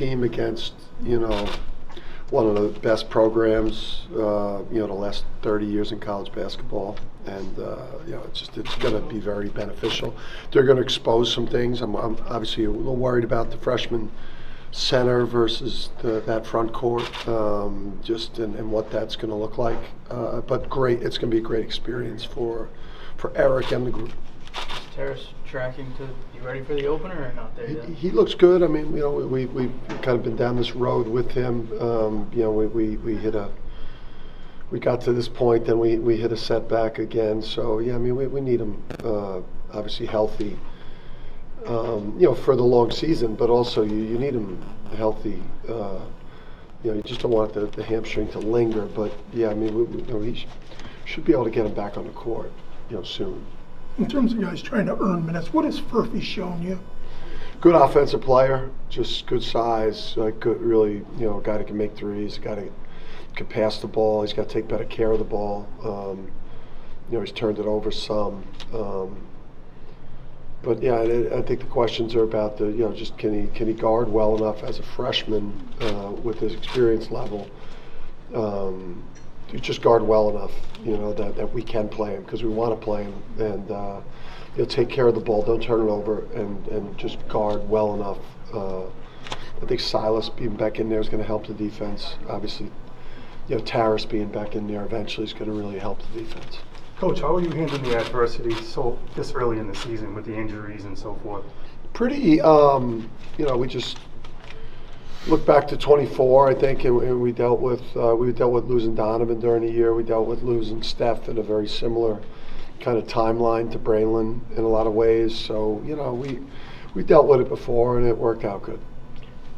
team against, one of the best programs, the last 30 years in college basketball. And, it's going to be very beneficial. They're going to expose some things. I'm obviously a little worried about the freshman center versus that front court, and what that's going to look like. But great, it's going to be a great experience for Eric and the group. Is Terrace tracking to be ready for the opener or not there yet? He looks good. I mean, we've kind of been down this road with him. We got to this point, then we hit a setback again. So yeah, I mean, we need him obviously healthy. For the long season, but also you need him healthy. You just don't want the hamstring to linger. But yeah, I mean, he should be able to get him back on the court, soon. In terms of guys trying to earn minutes, what has Furphy shown you? Good offensive player, just good size, good, really, a guy that can make threes, a guy that can pass the ball. He's got to take better care of the ball. He's turned it over some. But yeah, I think the questions are about just can he guard well enough as a freshman with his experience level. Just guard well enough, that we can play him because we want to play him, and take care of the ball, don't turn it over, and just guard well enough. I think Silas being back in there is going to help the defense. Obviously, Terrace being back in there eventually is going to really help the defense. Coach, how are you handling the adversity this early in the season with the injuries and so forth? Pretty, we just look back to 24, I think, and we dealt with losing Donovan during the year. We dealt with losing Steph in a very similar kind of timeline to Braylon in a lot of ways. So we dealt with it before, and it worked out good.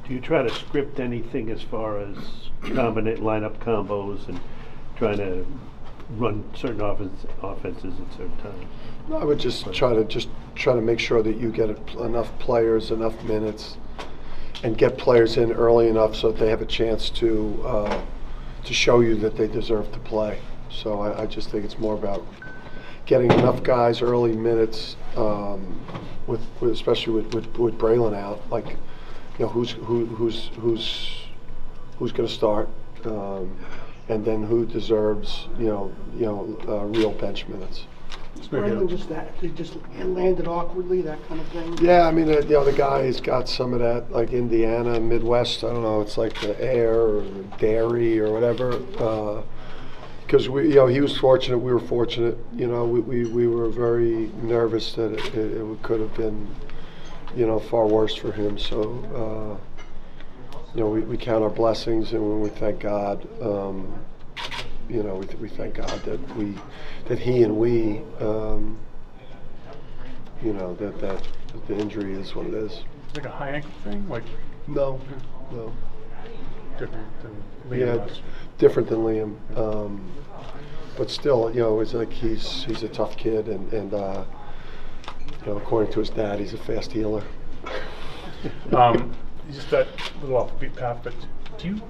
Do you try to script anything as far as lineup combos and trying to run certain offenses at certain times? No, I would just try to make sure that you get enough players, enough minutes, and get players in early enough so that they have a chance to show you that they deserve to play. So I just think it's more about getting enough guys early minutes, especially with Braylon out. Like, who's going to start, and then who deserves real bench minutes. They just landed awkwardly, that kind of thing. Yeah, I mean, the guy's got some of that, like Indiana, Midwest. I don't know. It's like the air or the dairy or whatever. Because he was fortunate, we were fortunate. We were very nervous that it could have been, far worse for him. So, we count our blessings and we thank God. We thank God that he and we, that the injury is what it is. It's like a high ankle thing? No. Different than Liam was. Different than Liam. But still, it's like he's a tough kid, and according to his dad, he's a fast healer. Just that little off the beat path, but do you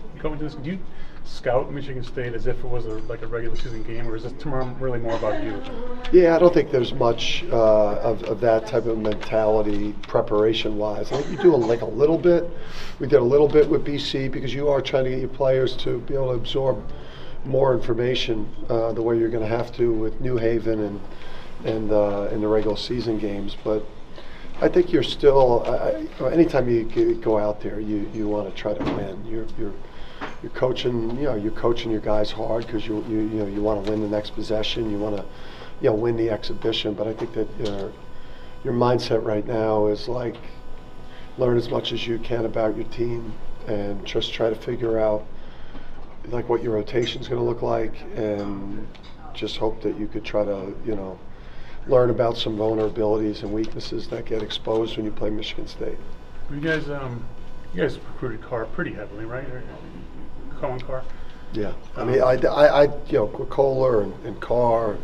scout Michigan State as if it was a regular season game, or is this really more about you? Yeah, I don't think there's much of that type of mentality preparation-wise. I think you do a little bit. We did a little bit with BC because you are trying to get your players to be able to absorb more information the way you're going to have to with New Haven and in the regular season games. But I think you're still, anytime you go out there, you want to try to win. You're coaching, you're coaching your guys hard because you want to win the next possession. You want to, win the exhibition. But I think that your mindset right now is like learn as much as you can about your team and just try to figure out like what your rotation is going to look like, and just hope that you could try to, learn about some vulnerabilities and weaknesses that get exposed when you play Michigan State. You guys recruited Carr pretty heavily, right? Cohen Carr. Yeah, I mean, I Kohler and Carr,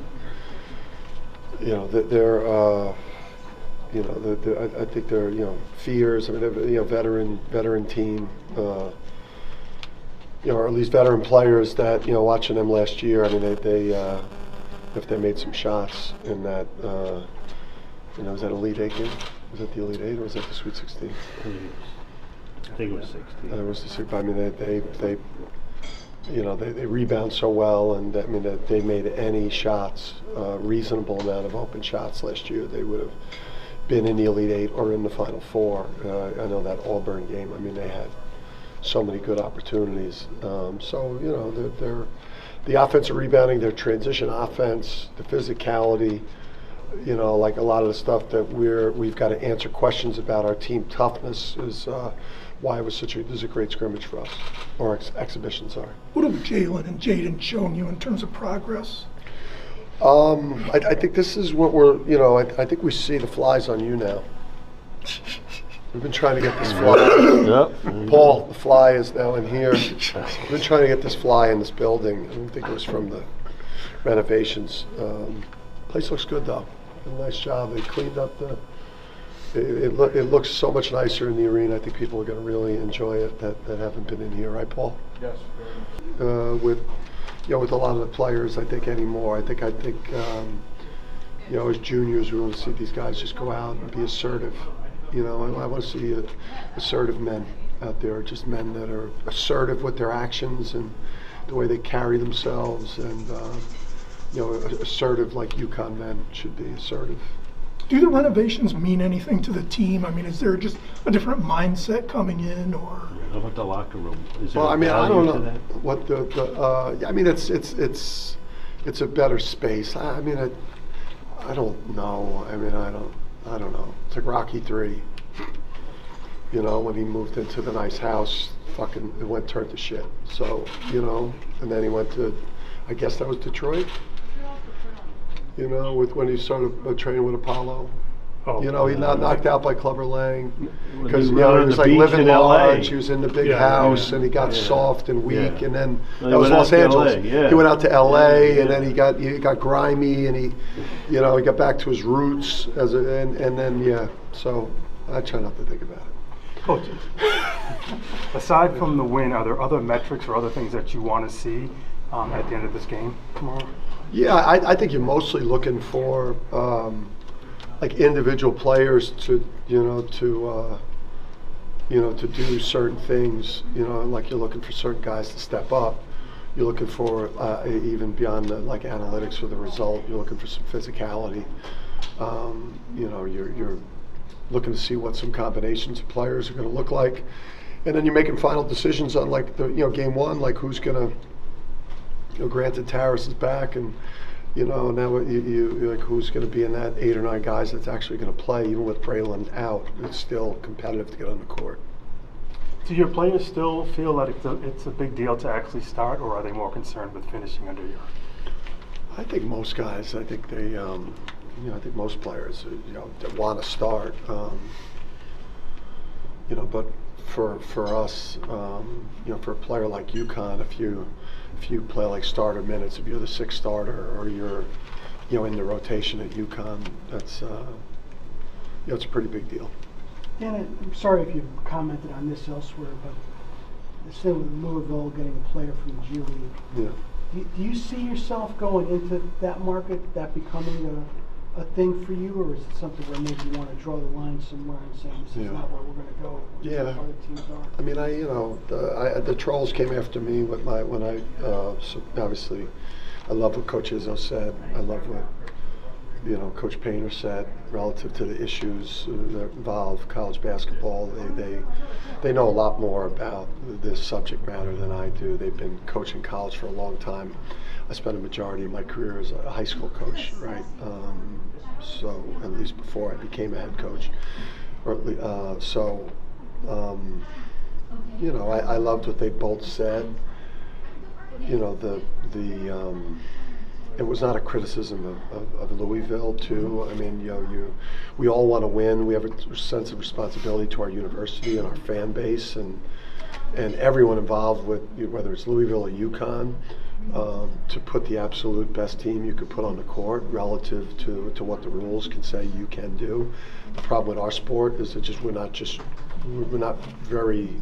they're, I think they're, fears. I mean, they're, veteran team, or at least veteran players that, watching them last year. I mean, they if they made some shots in that, was that Elite Eight game? Was that the Elite Eight or was that the Sweet 16? I think it was 16. It was the Super. I mean, they you know, they rebound so well, and I mean that they made any shots, reasonable amount of open shots last year. They would have been in the Elite Eight or in the Final Four. I know that Auburn game. I mean, they had so many good opportunities. So you know, they're the offensive rebounding, their transition offense, the physicality. You know, like a lot of the stuff that we've got to answer questions about. Our team toughness is why it was this is a great scrimmage for us, or exhibition, sorry. What have Jalen and Jaden shown you in terms of progress? I think this is what we're, you know, I think we see the flies on you now. We've been trying to get this fly. Yep. Paul, the fly is now in here. We've been trying to get this fly in this building. I don't think it was from the renovations. Place looks good though. Did a nice job. They cleaned up the. It looks so much nicer in the arena. I think people are going to really enjoy it that haven't been in here, right, Paul? Yes. With, you know, with a lot of the players, I think anymore. I think, you know, as juniors, we want to see these guys just go out and be assertive. You know, I want to see assertive men out there, just men that are assertive with their actions and the way they carry themselves, and you know, assertive like UConn men should be assertive. Do the renovations mean anything to the team? I mean, is there just a different mindset coming in, or? How about the locker room? Is there Well, I mean, I value don't to know that? what I mean, it's a better space. I mean, I don't know. I mean, I don't know. It's like Rocky III. You know, when he moved into the nice house, fucking it turned to shit. So, you know, and then he went to, I guess that was Detroit. You know, when he started training with Apollo. Oh, You know, he got knocked out by Clubber Lang When because he you know went he on was the like beach living in LA. large. He was in the big Yeah, house, yeah. and he got Yeah. soft and weak. Yeah. And then Well, he that was went out Los to Angeles. LA, yeah. He went out to LA, Yeah. and then he got grimy, and he got back to his roots and then yeah. So I try not to think about it. Coach, aside from the win, are there other metrics or other things that you want to see at the end of this game tomorrow? Yeah, I think you're mostly looking for like individual players to do certain things. You know, like you're looking for certain guys to step up. You're looking for even beyond the like analytics or the result. You're looking for some physicality. You know, you're looking to see what some combinations of players are going to look like, and then you're making final decisions on like the game one, like who's going to. Granted, Tarris is back, and now you like who's going to be in that 8 or 9 guys that's actually going to play, even with Braylon out. It's still competitive to get on the court. Do your players still feel that it's a big deal to actually start, or are they more concerned with finishing under you? I think most guys. I think they. I think most players. That want to start. But for us, for a player like UConn, if you play like starter minutes, if you're the 6th starter or you're, in the rotation at UConn, that's, it's a pretty big deal. Dan, I'm sorry if you've commented on this elsewhere, but instead with Louisville getting a player from the G League, Yeah. do you see yourself going into that market, that becoming a thing for you, or is it something where maybe you want to draw the line somewhere and say this is not where we're going to go? Yeah. Other teams are. I mean, the trolls came after me with obviously, I love what Coach Izzo said. I love what Coach Painter said relative to the issues that involve college basketball. They know a lot more about this subject matter than I do. They've been coaching college for a long time. I spent a majority of my career as a high school coach, right? So at least before I became a head coach, I loved what they both said. It was not a criticism of Louisville, too. I mean, we all want to win. We have a sense of responsibility to our university and our fan base, and everyone involved with whether it's Louisville or UConn, to put the absolute best team you could put on the court relative to what the rules can say you can do. The problem with our sport is that we're not very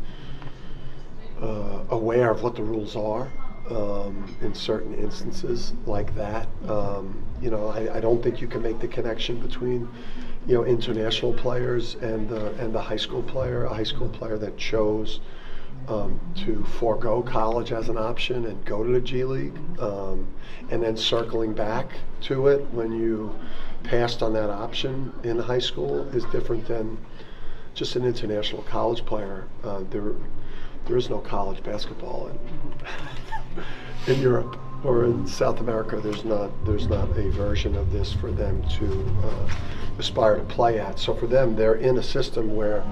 aware of what the rules are. in certain instances like that. You know, I don't think you can make the connection between, you know, international players and the high school player. A high school player that chose to forego college as an option and go to the G League, and then circling back to it when you passed on that option in high school is different than just an international college player. There is no college basketball in Europe or in South America. There's not a version of this for them to aspire to play at. So for them, they're in a system where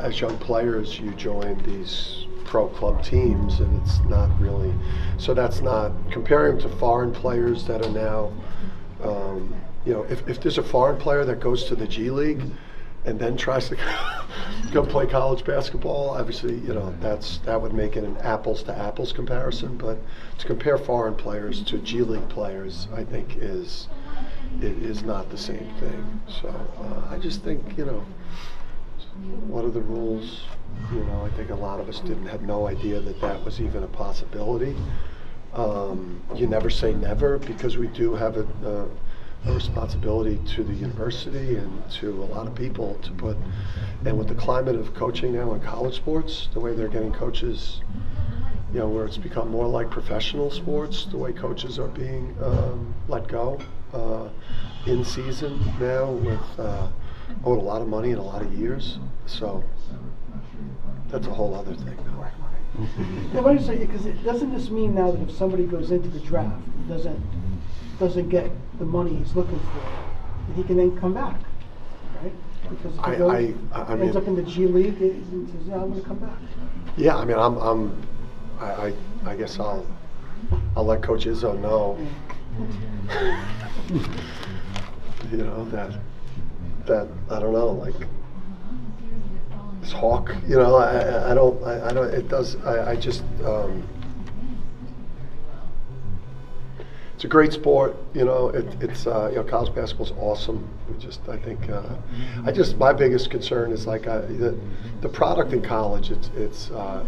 as young players you join these pro club teams, and it's not really, so that's not comparing them to foreign players that are now, you know, if there's a foreign player that goes to the G League and then tries to go play college basketball, obviously, you know, that would make it an apples to apples comparison. But to compare foreign players to G League players, I think is not the same thing. So I just think, you know, what are the rules? You know, I think a lot of us had no idea that was even a possibility. You never say never, because we do have a responsibility to the university and to a lot of people to put, and with the climate of coaching now in college sports, the way they're getting coaches, you know, where it's become more like professional sports, the way coaches are being let go in season now with owed a lot of money in a lot of years. So that's a whole other thing now. Yeah, but I just say, because it doesn't this mean now that if somebody goes into the draft, doesn't get the money he's looking for, that he can then come back, right? Because if he goes, ends up in the G League, he says, "Yeah, I'm going to come back." Yeah, I mean, I guess I'll let Coach Izzo know, you know, that I don't know, like this Hawk, you know, I don't. It does. I just. It's a great sport, you know. It's you know, college basketball's awesome. I think my biggest concern is like the product in college. It's the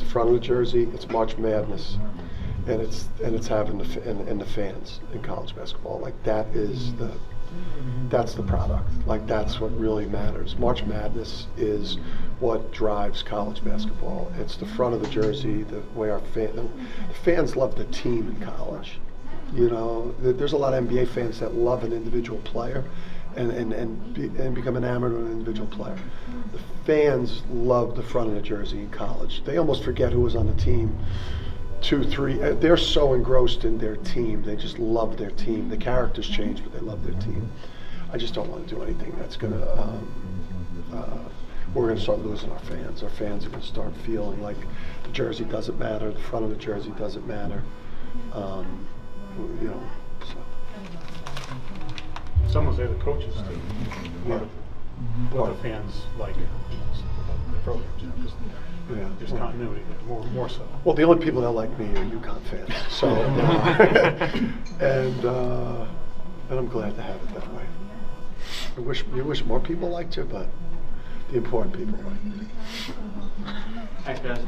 front of the jersey. It's March Madness, and it's having the fans in college basketball. Like that's the product. Like that's what really matters. March Madness is what drives college basketball. It's the front of the jersey, the way the fans love the team in college. You know, there's a lot of NBA fans that love an individual player and become enamored with an individual player. The fans love the front of the jersey in college. They almost forget who was on the team 2, 3. They're so engrossed in their team. They just love their team. The characters change, but they love their team. I just don't want to do anything that's going to, we're going to start losing our fans. Our fans are going to start feeling like the jersey doesn't matter, the front of the jersey doesn't matter. You know, so. Some will say the coaches do. What the fans like about the programs, you know, because there's continuity there, more so. Well, the only people that like me are UConn fans. So, and I'm glad to have it that way. You wish more people liked you, but the important people like you. Thanks, guys.